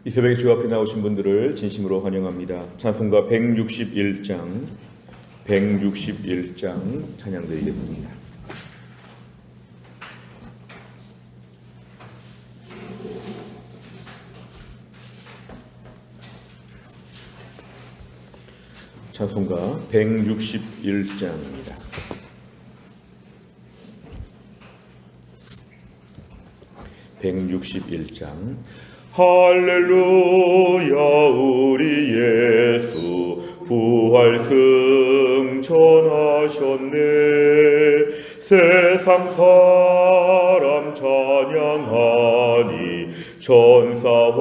이 새벽에 주 앞에 나오신 분들을 진심으로 환영합니다. 찬송가 161장 찬양드리겠습니다. 찬송가 161장입니다. 할렐루야 우리 예수 부활 승천하셨네. 세상 사람 찬양하니 천사와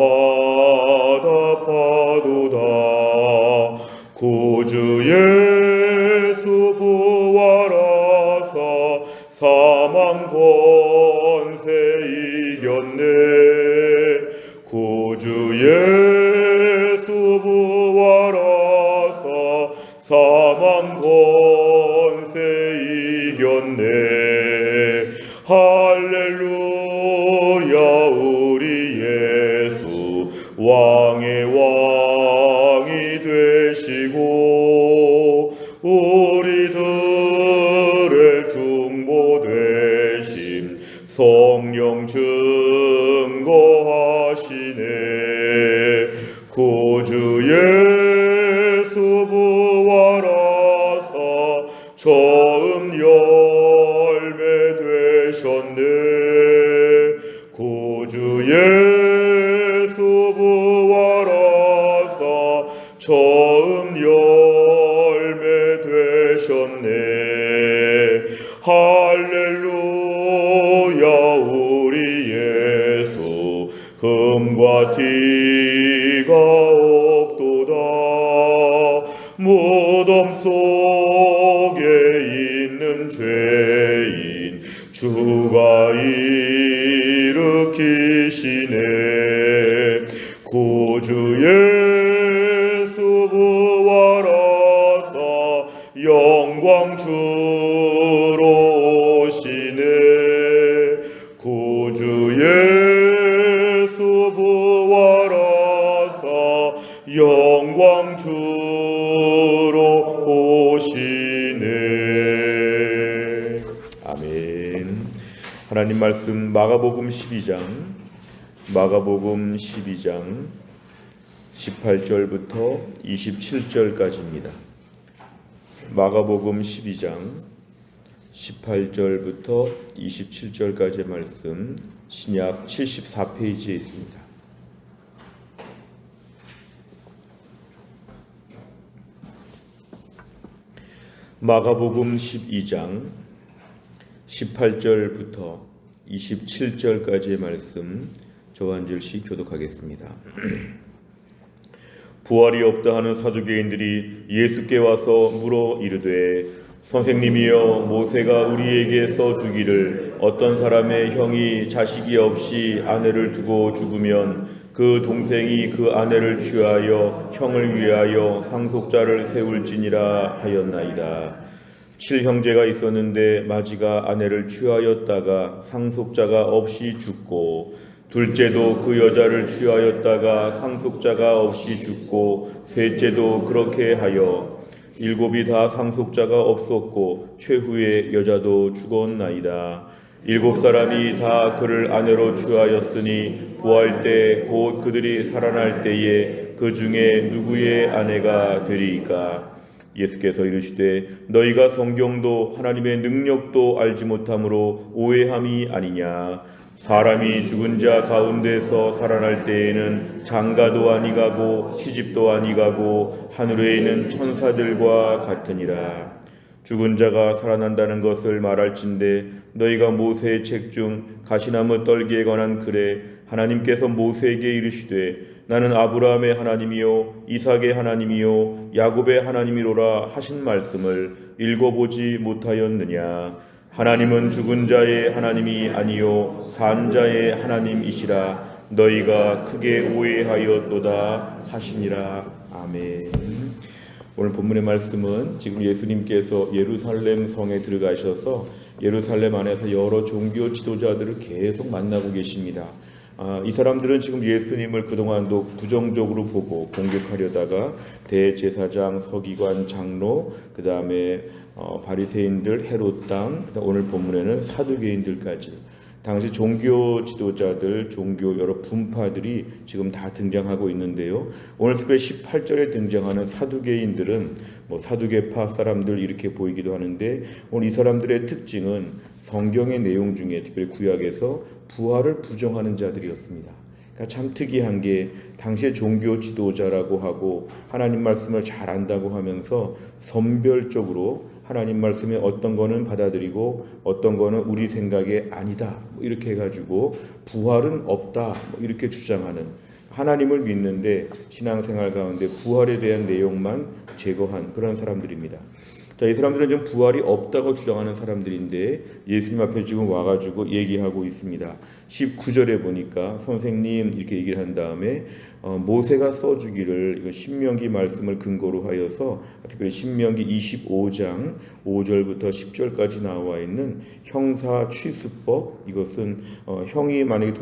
다 파도다. 구주 예수 부활하사 사망 권세 이겼네. 구주 예수 부활하사 사망 권세 이겼네. 할렐루야 우리 예수 왕의 왕이 되시고 우리들의 중보 되심 성령 증거하시네. 구주 예수 부활하사 처음 열매 되셨네. 구주 예수 부활하사 처음 열매 되셨네. 할렐루야 우리 예수 금과 티가 없도다. 무덤 속에 있는 죄인 주가 일으키시네. 구주 예수 부활하사 영광 주로 오시네. 구주 예수 부활하사 영광 주로 오시네. 아멘. 하나님 말씀 마가복음 12장 18절부터 27절까지입니다. 마가복음 12장 18절부터 27절까지의 말씀 신약 74페이지에 있습니다. 마가복음 12장 18절부터 27절까지의 말씀 저 한 절씩 교독하겠습니다. 부활이 없다 하는 사두개인들이 예수께 와서 물어 이르되 선생님이여 모세가 우리에게 써주기를 어떤 사람의 형이 자식이 없이 아내를 두고 죽으면 그 동생이 그 아내를 취하여 형을 위하여 상속자를 세울지니라 하였나이다. 7형제가 있었는데 마지가 아내를 취하였다가 상속자가 없이 죽고 둘째도 그 여자를 취하였다가 상속자가 없이 죽고 셋째도 그렇게 하여 일곱이 다 상속자가 없었고 최후의 여자도 죽었나이다. 7사람이 다 그를 아내로 취하였으니 부활 때 곧 그들이 살아날 때에 그 중에 누구의 아내가 되리이까? 예수께서 이르시되 너희가 성경도 하나님의 능력도 알지 못함으로 오해함이 아니냐? 사람이 죽은 자 가운데서 살아날 때에는 장가도 아니가고 시집도 아니가고 하늘에 있는 천사들과 같으니라. 죽은 자가 살아난다는 것을 말할진대 너희가 모세의 책 중 가시나무 떨기에 관한 글에 하나님께서 모세에게 이르시되 나는 아브라함의 하나님이요 이삭의 하나님이요 야곱의 하나님이로라 하신 말씀을 읽어보지 못하였느냐? 하나님은 죽은 자의 하나님이 아니요 산 자의 하나님이시라. 너희가 크게 오해하였도다 하시니라. 아멘. 오늘 본문의 말씀은 지금 예수님께서 예루살렘 성에 들어가셔서 예루살렘 안에서 여러 종교 지도자들을 계속 만나고 계십니다. 이 사람들은 지금 예수님을 그동안도 부정적으로 보고 공격하려다가 대제사장, 서기관, 장로, 그 다음에 바리새인들, 헤롯 당, 오늘 본문에는 사두개인들까지 당시 종교 지도자들, 종교 여러 분파들이 지금 다 등장하고 있는데요. 오늘 특별히 18절에 등장하는 사두개인들은 사두개파 사람들 이렇게 보이기도 하는데, 오늘 이 사람들의 특징은 성경의 내용 중에 특별히 구약에서 부활을 부정하는 자들이었습니다. 그러니까 참 특이한 게, 당시의 종교 지도자라고 하고 하나님 말씀을 잘 안다고 하면서 선별적으로 하나님 말씀에 어떤 거는 받아들이고 어떤 거는 우리 생각에 아니다 이렇게 해가지고 부활은 없다 이렇게 주장하는, 하나님을 믿는데 신앙생활 가운데 부활에 대한 내용만 제거한 그런 사람들입니다. 자, 이 사람들은 좀 부활이 없다고 주장하는 사람들인데 예수님 앞에 지금 와가지고 얘기하고 있습니다. 19절에 보니까 선생님 이렇게 얘기를 한 다음에 모세가 써주기를, 이거 신명기 말씀을 근거로 하여서 특별히 신명기 25장 5절부터 10절까지 나와 있는 형사 취수법, 이것은 형이 만약에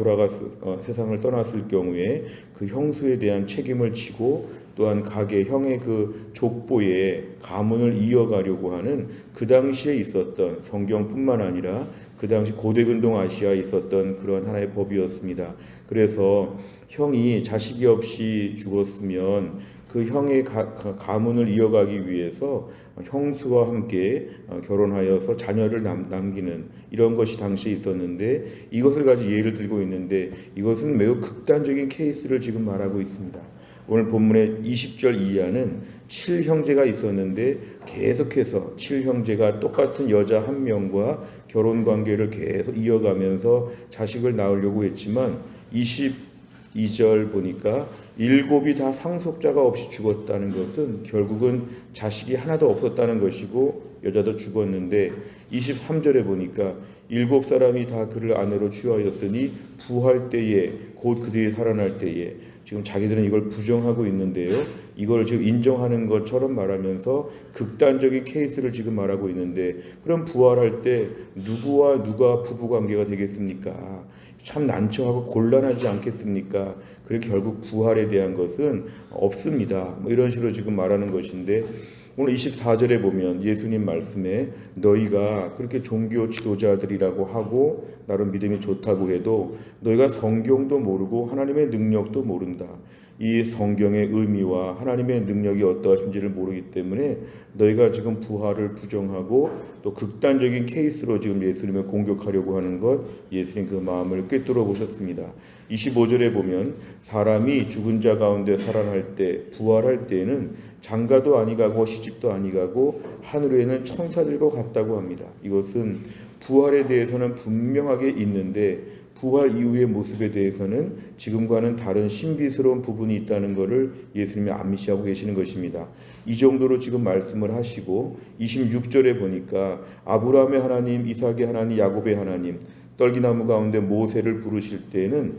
세상을 떠났을 경우에 그 형수에 대한 책임을 지고 또한 각의 형의 그 족보의 가문을 이어가려고 하는 그 당시에 있었던, 성경뿐만 아니라 그 당시 고대 근동 아시아에 있었던 그런 하나의 법이었습니다. 그래서 형이 자식이 없이 죽었으면 그 형의 가문을 이어가기 위해서 형수와 함께 결혼하여서 자녀를 남기는 이런 것이 당시에 있었는데, 이것을 가지고 예를 들고 있는데 이것은 매우 극단적인 케이스를 지금 말하고 있습니다. 오늘 본문의 20절 이하는 7형제가 있었는데 계속해서 7형제가 똑같은 여자 한 명과 결혼관계를 계속 이어가면서 자식을 낳으려고 했지만 22절 보니까 7이 다 상속자가 없이 죽었다는 것은 결국은 자식이 하나도 없었다는 것이고 여자도 죽었는데, 23절에 보니까 7사람이 다 그를 아내로 취하였으니 부활 때에, 곧 그들이 살아날 때에, 지금 자기들은 이걸 부정하고 있는데요. 이걸 지금 인정하는 것처럼 말하면서 극단적인 케이스를 지금 말하고 있는데, 그럼 부활할 때 누구와 누가 부부관계가 되겠습니까? 참 난처하고 곤란하지 않겠습니까? 그래서 결국 부활에 대한 것은 없습니다. 이런 식으로 지금 말하는 것인데, 오늘 24절에 보면 예수님 말씀에 너희가 그렇게 종교 지도자들이라고 하고 나름 믿음이 좋다고 해도 너희가 성경도 모르고 하나님의 능력도 모른다. 이 성경의 의미와 하나님의 능력이 어떠하신지를 모르기 때문에 너희가 지금 부활을 부정하고 또 극단적인 케이스로 지금 예수님을 공격하려고 하는 것, 예수님 그 마음을 꿰뚫어 보셨습니다. 25절에 보면 사람이 죽은 자 가운데 살아날 때, 부활할 때에는 장가도 아니가고 시집도 아니가고 하늘에는 천사들과 같다고 합니다. 이것은 부활에 대해서는 분명하게 있는데 부활 이후의 모습에 대해서는 지금과는 다른 신비스러운 부분이 있다는 것을 예수님이 암시하고 계시는 것입니다. 이 정도로 지금 말씀을 하시고 26절에 보니까 아브라함의 하나님, 이삭의 하나님, 야곱의 하나님, 떨기나무 가운데 모세를 부르실 때에는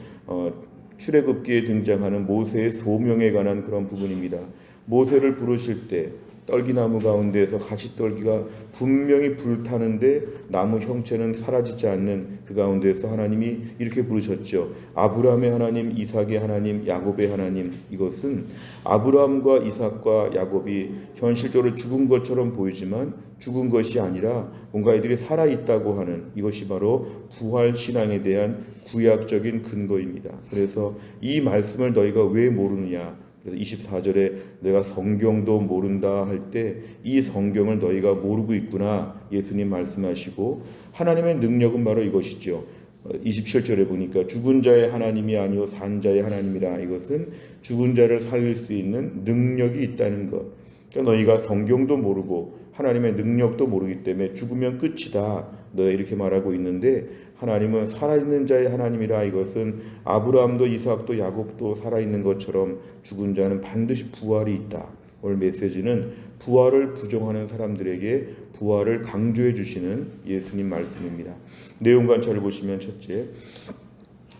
출애굽기에 등장하는 모세의 소명에 관한 그런 부분입니다. 모세를 부르실 때 떨기나무 가운데에서 가시떨기가 분명히 불타는데 나무 형체는 사라지지 않는 그 가운데에서 하나님이 이렇게 부르셨죠. 아브라함의 하나님, 이삭의 하나님, 야곱의 하나님. 이것은 아브라함과 이삭과 야곱이 현실적으로 죽은 것처럼 보이지만 죽은 것이 아니라 뭔가 이들이 살아있다고 하는, 이것이 바로 부활신앙에 대한 구약적인 근거입니다. 그래서 이 말씀을 너희가 왜 모르느냐, 그래서 24절에 내가 성경도 모른다 할 때 이 성경을 너희가 모르고 있구나 예수님 말씀하시고, 하나님의 능력은 바로 이것이죠. 27절에 보니까 죽은 자의 하나님이 아니요 산 자의 하나님이라. 이것은 죽은 자를 살릴 수 있는 능력이 있다는 것. 그러니까 너희가 성경도 모르고 하나님의 능력도 모르기 때문에 죽으면 끝이다. 너희 이렇게 말하고 있는데, 하나님은 살아있는 자의 하나님이라. 이것은 아브라함도 이삭도 야곱도 살아있는 것처럼 죽은 자는 반드시 부활이 있다. 오늘 메시지는 부활을 부정하는 사람들에게 부활을 강조해 주시는 예수님 말씀입니다. 내용 관찰을 보시면, 첫째,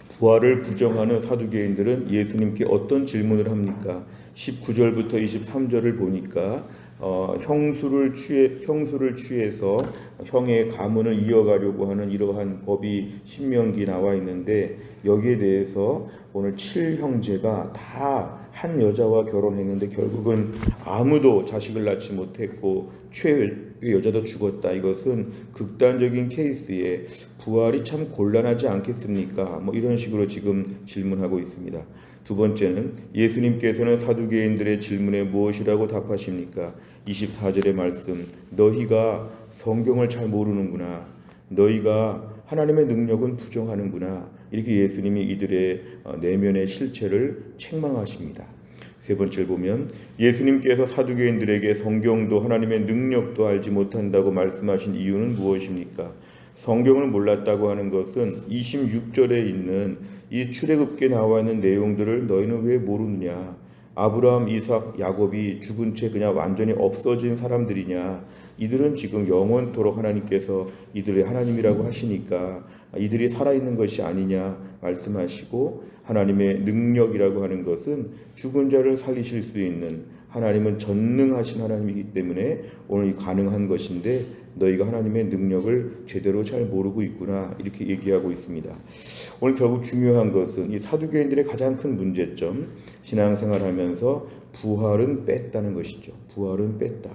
부활을 부정하는 사두개인들은 예수님께 어떤 질문을 합니까? 19절부터 23절을 보니까 형수를 취해서 형의 가문을 이어가려고 하는 이러한 법이 신명기 나와 있는데, 여기에 대해서 오늘 7형제가 다 한 여자와 결혼했는데 결국은 아무도 자식을 낳지 못했고 최의 여자도 죽었다. 이것은 극단적인 케이스에 부활이 참 곤란하지 않겠습니까? 이런 식으로 지금 질문하고 있습니다. 두 번째는 예수님께서는 사두개인들의 질문에 무엇이라고 답하십니까? 24절의 말씀, 너희가 성경을 잘 모르는구나. 너희가 하나님의 능력은 부정하는구나. 이렇게 예수님이 이들의 내면의 실체를 책망하십니다. 세 번째를 보면 예수님께서 사두개인들에게 성경도 하나님의 능력도 알지 못한다고 말씀하신 이유는 무엇입니까? 성경을 몰랐다고 하는 것은 26절에 있는 이 출애굽기에 나와 있는 내용들을 너희는 왜 모르느냐? 아브라함, 이삭, 야곱이 죽은 채 그냥 완전히 없어진 사람들이냐? 이들은 지금 영원토록 하나님께서 이들의 하나님이라고 하시니까 이들이 살아있는 것이 아니냐 말씀하시고, 하나님의 능력이라고 하는 것은 죽은 자를 살리실 수 있는, 하나님은 전능하신 하나님이기 때문에 오늘 가능한 것인데 너희가 하나님의 능력을 제대로 잘 모르고 있구나, 이렇게 얘기하고 있습니다. 오늘 결국 중요한 것은 이 사두개인들의 가장 큰 문제점, 신앙생활하면서 부활은 뺐다는 것이죠. 부활은 뺐다.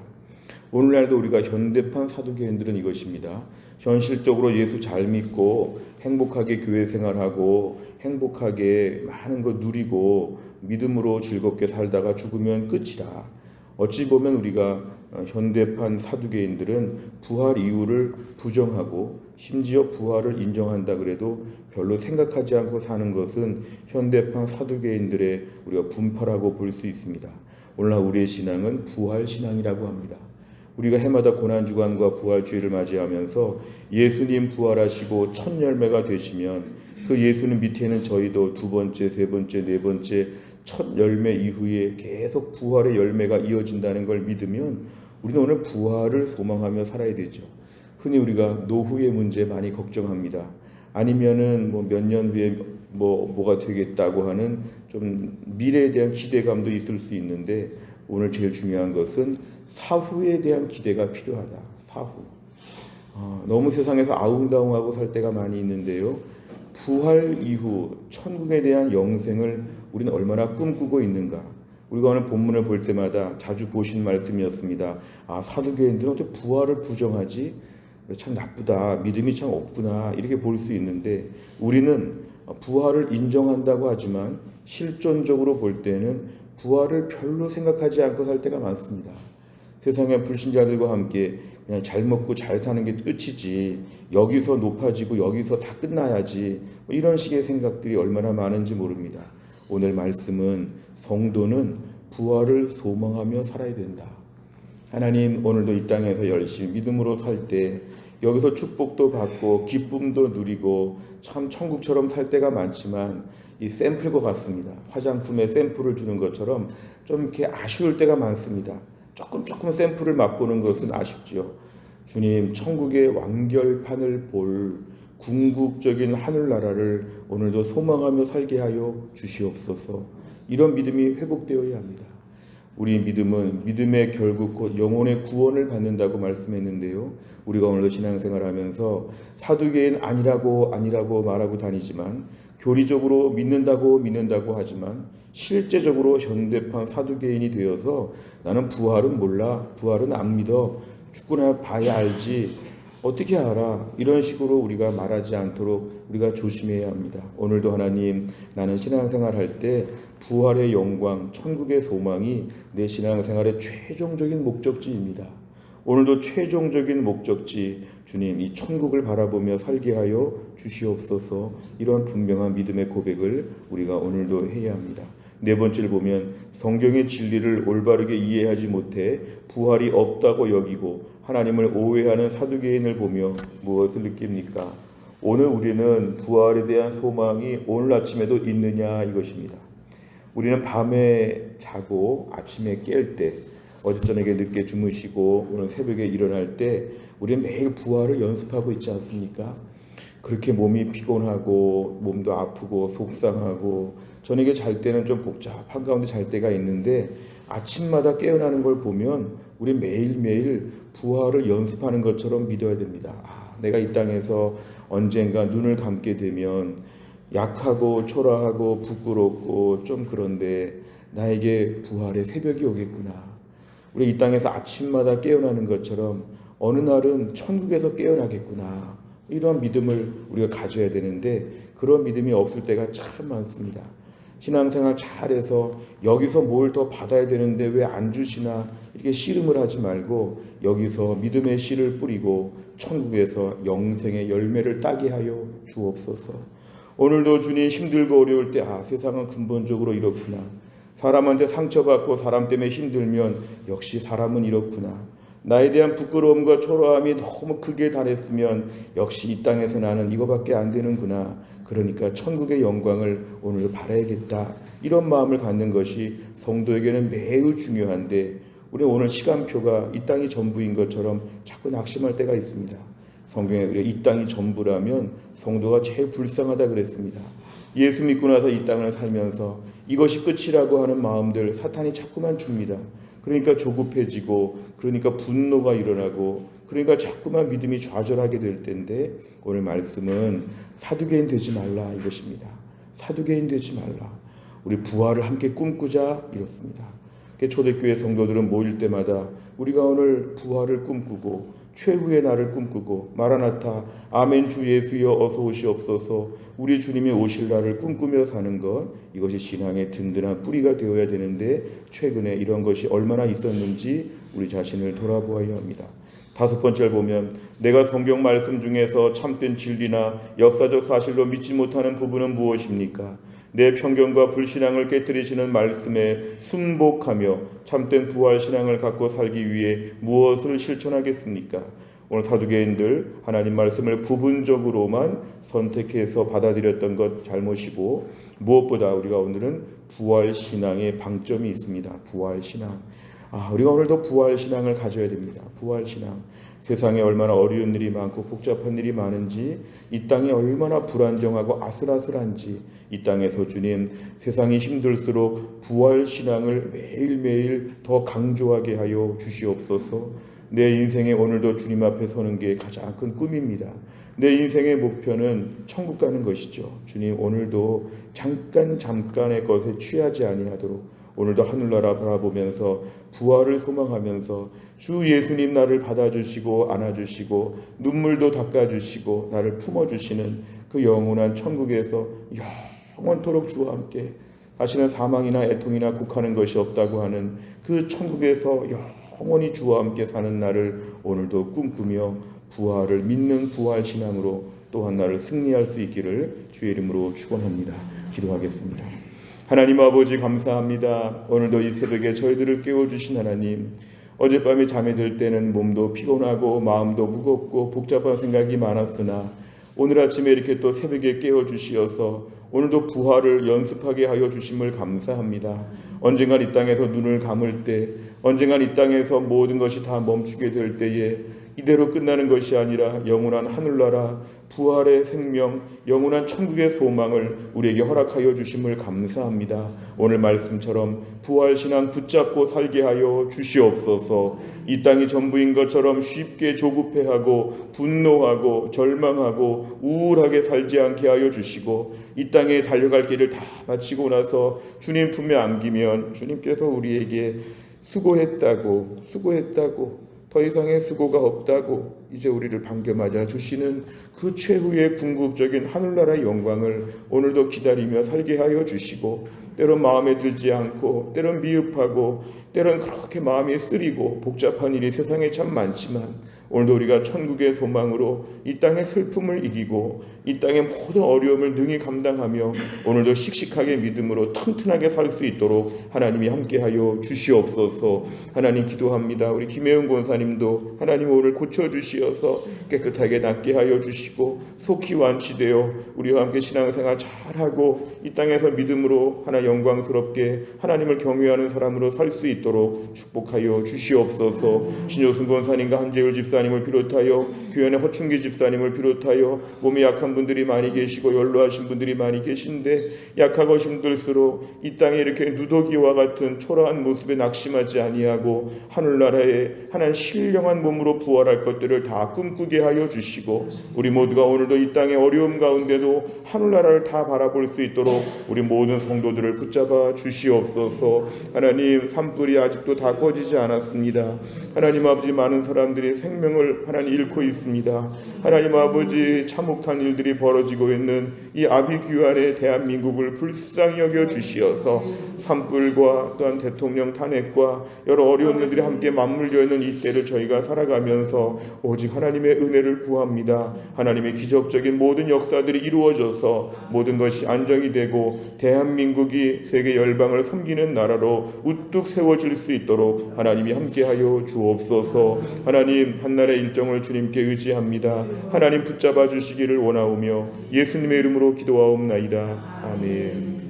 오늘날도 우리가 현대판 사두개인들은 이것입니다. 현실적으로 예수 잘 믿고 행복하게 교회 생활하고 행복하게 많은 거 누리고 믿음으로 즐겁게 살다가 죽으면 끝이라. 어찌 보면 우리가 현대판 사두개인들은 부활 이유를 부정하고 심지어 부활을 인정한다 그래도 별로 생각하지 않고 사는 것은 현대판 사두개인들의 우리가 분파라고 볼 수 있습니다. 오늘날 우리의 신앙은 부활신앙이라고 합니다. 우리가 해마다 고난주간과 부활주의를 맞이하면서 예수님 부활하시고 첫 열매가 되시면 그 예수님 밑에는 저희도 두 번째, 세 번째, 네 번째 첫 열매 이후에 계속 부활의 열매가 이어진다는 걸 믿으면 우리는 오늘 부활을 소망하며 살아야 되죠. 흔히 우리가 노후의 문제 많이 걱정합니다. 아니면은 몇 년 후에 뭐가 되겠다고 하는 좀 미래에 대한 기대감도 있을 수 있는데, 오늘 제일 중요한 것은 사후에 대한 기대가 필요하다. 사후. 너무 세상에서 아웅다웅하고 살 때가 많이 있는데요. 부활 이후 천국에 대한 영생을 우리는 얼마나 꿈꾸고 있는가. 우리가 오늘 본문을 볼 때마다 자주 보신 말씀이었습니다. 사두개인들은 어떻게 부활을 부정하지? 참 나쁘다. 믿음이 참 없구나. 이렇게 볼 수 있는데, 우리는 부활을 인정한다고 하지만 실존적으로 볼 때는 부활을 별로 생각하지 않고 살 때가 많습니다. 세상의 불신자들과 함께 그냥 잘 먹고 잘 사는 게 끝이지, 여기서 높아지고 여기서 다 끝나야지, 이런 식의 생각들이 얼마나 많은지 모릅니다. 오늘 말씀은 성도는 부활을 소망하며 살아야 된다. 하나님 오늘도 이 땅에서 열심히 믿음으로 살 때 여기서 축복도 받고 기쁨도 누리고 참 천국처럼 살 때가 많지만 이 샘플과 같습니다. 화장품에 샘플을 주는 것처럼 좀 이렇게 아쉬울 때가 많습니다. 조금 샘플을 맛보는 것은 아쉽지요. 주님, 천국의 완결판을 볼 궁극적인 하늘나라를 오늘도 소망하며 살게 하여 주시옵소서. 이런 믿음이 회복되어야 합니다. 우리 믿음은 믿음의 결국 곧 영혼의 구원을 받는다고 말씀했는데요. 우리가 오늘도 신앙생활하면서 사두개인 아니라고 말하고 다니지만, 교리적으로 믿는다고 하지만 실제적으로 현대판 사두개인이 되어서 나는 부활은 몰라, 부활은 안 믿어, 죽고 나 봐야 알지, 어떻게 알아, 이런 식으로 우리가 말하지 않도록 우리가 조심해야 합니다. 오늘도 하나님, 나는 신앙생활 할 때 부활의 영광, 천국의 소망이 내 신앙생활의 최종적인 목적지입니다. 오늘도 최종적인 목적지 주님, 이 천국을 바라보며 살게 하여 주시옵소서. 이런 분명한 믿음의 고백을 우리가 오늘도 해야 합니다. 네 번째를 보면 성경의 진리를 올바르게 이해하지 못해 부활이 없다고 여기고 하나님을 오해하는 사두개인을 보며 무엇을 느낍니까? 오늘 우리는 부활에 대한 소망이 오늘 아침에도 있느냐, 이것입니다. 우리는 밤에 자고 아침에 깰 때, 어제 저녁에 늦게 주무시고 오늘 새벽에 일어날 때 우리는 매일 부활을 연습하고 있지 않습니까? 그렇게 몸이 피곤하고 몸도 아프고 속상하고 저녁에 잘 때는 좀 복잡한 가운데 잘 때가 있는데, 아침마다 깨어나는 걸 보면 우리 매일매일 부활을 연습하는 것처럼 믿어야 됩니다. 내가 이 땅에서 언젠가 눈을 감게 되면 약하고 초라하고 부끄럽고 좀 그런데 나에게 부활의 새벽이 오겠구나. 우리 이 땅에서 아침마다 깨어나는 것처럼 어느 날은 천국에서 깨어나겠구나. 이런 믿음을 우리가 가져야 되는데 그런 믿음이 없을 때가 참 많습니다. 신앙생활 잘해서 여기서 뭘 더 받아야 되는데 왜 안 주시나 이렇게 씨름을 하지 말고 여기서 믿음의 씨를 뿌리고 천국에서 영생의 열매를 따게 하여 주옵소서. 오늘도 주님 힘들고 어려울 때 세상은 근본적으로 이렇구나. 사람한테 상처받고 사람 때문에 힘들면 역시 사람은 이렇구나. 나에 대한 부끄러움과 초라함이 너무 크게 달했으면 역시 이 땅에서 나는 이거밖에 안 되는구나. 그러니까 천국의 영광을 오늘 바라야겠다. 이런 마음을 갖는 것이 성도에게는 매우 중요한데 우리 오늘 시간표가 이 땅이 전부인 것처럼 자꾸 낙심할 때가 있습니다. 성경에 이 땅이 전부라면 성도가 제일 불쌍하다 그랬습니다. 예수 믿고 나서 이 땅을 살면서 이것이 끝이라고 하는 마음들 사탄이 자꾸만 줍니다. 그러니까 조급해지고 그러니까 분노가 일어나고 그러니까 자꾸만 믿음이 좌절하게 될 텐데 오늘 말씀은 사두개인 되지 말라 이것입니다. 사두개인 되지 말라. 우리 부활을 함께 꿈꾸자 이렇습니다. 초대교회 성도들은 모일 때마다 우리가 오늘 부활을 꿈꾸고 최후의 날을 꿈꾸고 마라나타 아멘 주 예수여 어서 오시옵소서 우리 주님이 오실 날을 꿈꾸며 사는 것 이것이 신앙의 든든한 뿌리가 되어야 되는데 최근에 이런 것이 얼마나 있었는지 우리 자신을 돌아보아야 합니다. 5번째를 보면 내가 성경 말씀 중에서 참된 진리나 역사적 사실로 믿지 못하는 부분은 무엇입니까? 내 편견과 불신앙을 깨뜨리시는 말씀에 순복하며 참된 부활신앙을 갖고 살기 위해 무엇을 실천하겠습니까? 오늘 사두개인들 하나님 말씀을 부분적으로만 선택해서 받아들였던 것 잘못이고 무엇보다 우리가 오늘은 부활신앙의 방점이 있습니다. 부활신앙. 우리가 오늘도 부활신앙을 가져야 됩니다. 부활신앙. 세상에 얼마나 어려운 일이 많고 복잡한 일이 많은지 이 땅이 얼마나 불안정하고 아슬아슬한지 이 땅에서 주님 세상이 힘들수록 부활신앙을 매일매일 더 강조하게 하여 주시옵소서. 내 인생에 오늘도 주님 앞에 서는 게 가장 큰 꿈입니다. 내 인생의 목표는 천국 가는 것이죠. 주님 오늘도 잠깐의 것에 취하지 아니하도록 오늘도 하늘나라 바라보면서 부활을 소망하면서 주 예수님 나를 받아주시고 안아주시고 눈물도 닦아주시고 나를 품어주시는 그 영원한 천국에서 영원토록 주와 함께 다시는 사망이나 애통이나 곡하는 것이 없다고 하는 그 천국에서 영원히 주와 함께 사는 날을 오늘도 꿈꾸며 부활을 믿는 부활신앙으로 또한 나를 승리할 수 있기를 주의 이름으로 축원합니다. 기도하겠습니다. 하나님 아버지 감사합니다. 오늘도 이 새벽에 저희들을 깨워주신 하나님, 어젯밤에 잠이 들 때는 몸도 피곤하고 마음도 무겁고 복잡한 생각이 많았으나 오늘 아침에 이렇게 또 새벽에 깨워주시어서 오늘도 부활을 연습하게 하여 주심을 감사합니다. 언젠간 이 땅에서 눈을 감을 때, 언젠간 이 땅에서 모든 것이 다 멈추게 될 때에 이대로 끝나는 것이 아니라 영원한 하늘나라, 부활의 생명, 영원한 천국의 소망을 우리에게 허락하여 주심을 감사합니다. 오늘 말씀처럼 부활신앙 붙잡고 살게 하여 주시옵소서. 이 땅이 전부인 것처럼 쉽게 조급해하고 분노하고 절망하고 우울하게 살지 않게 하여 주시고 이 땅에 달려갈 길을 다 마치고 나서 주님 품에 안기면 주님께서 우리에게 수고했다고 더 이상의 수고가 없다고 이제 우리를 반겨맞아 주시는 그 최후의 궁극적인 하늘나라의 영광을 오늘도 기다리며 살게 하여 주시고 때론 마음에 들지 않고 때론 미흡하고 때론 그렇게 마음이 쓰리고 복잡한 일이 세상에 참 많지만 오늘도 우리가 천국의 소망으로 이 땅의 슬픔을 이기고 이 땅의 모든 어려움을 능히 감당하며 오늘도 씩씩하게 믿음으로 튼튼하게 살 수 있도록 하나님이 함께하여 주시옵소서. 하나님 기도합니다. 우리 김혜은 권사님도 하나님 오늘 고쳐주시어서 깨끗하게 낫게 하여 주시고 속히 완치되어 우리와 함께 신앙생활 잘하고 이 땅에서 믿음으로 하나 영광스럽게 하나님을 경외하는 사람으로 살 수 있도록 축복하여 주시옵소서. 신효순 권사님과 한재율 집사님을 비롯하여 교연의 허충기 집사님을 비롯하여 몸이 약한 분들이 많이 계시고 연로하신 분들이 많이 계신데 약하고 힘들수록 이 땅에 이렇게 누더기와 같은 초라한 모습에 낙심하지 아니하고 하늘나라에 하나님 신령한 몸으로 부활할 것들을 다 꿈꾸게 하여 주시고 우리 모두가 오늘도 이 땅의 어려움 가운데도 하늘나라를 다 바라볼 수 있도록 우리 모든 성도들을 붙잡아 주시옵소서. 하나님, 산불이 아직도 다 꺼지지 않았습니다. 하나님 아버지, 많은 사람들이 생명을 하나님 잃고 있습니다. 하나님 아버지, 참혹한 일들이 벌어지고 있는 이 아비규환의 대한민국을 불쌍히 여겨 주시어서 산불과 또한 대통령 탄핵과 여러 어려운 일들이 함께 맞물려 있는 이 때를 저희가 살아가면서 오직 하나님의 은혜를 구합니다. 하나님의 기적적인 모든 역사들이 이루어져서 모든 것이 안정이 되고 대한민국이 세계 열방을 섬기는 나라로 우뚝 세워질 수 있도록 하나님이 함께하여 주옵소서. 하나님, 한날의 일정을 주님께 의지합니다. 하나님 붙잡아 주시기를 원하오며 예수님의 이름으로 기도하옵나이다. 아멘.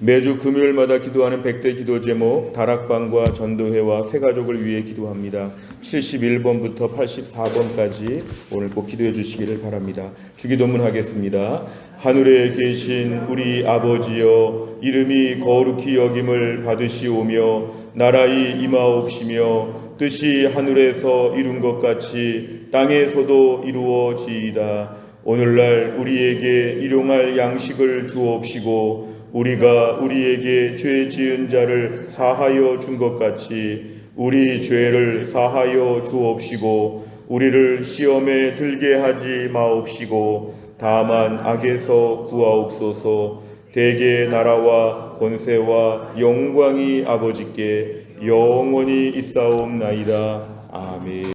매주 금요일마다 기도하는 100대 기도 제목 다락방과 전도회와 새가족을 위해 기도합니다. 71번부터 84번까지 오늘 꼭 기도해 주시기를 바랍니다. 주기도문 하겠습니다. 하늘에 계신 우리 아버지여, 이름이 거룩히 여김을 받으시오며 나라의 임하옵시며 뜻이 하늘에서 이룬 것 같이 땅에서도 이루어지이다. 오늘날 우리에게 일용할 양식을 주옵시고 우리가 우리에게 죄 지은 자를 사하여 준 것 같이 우리 죄를 사하여 주옵시고 우리를 시험에 들게 하지 마옵시고 다만 악에서 구하옵소서. 대개 나라와 권세와 영광이 아버지께 영원히 있사옵나이다. 아멘.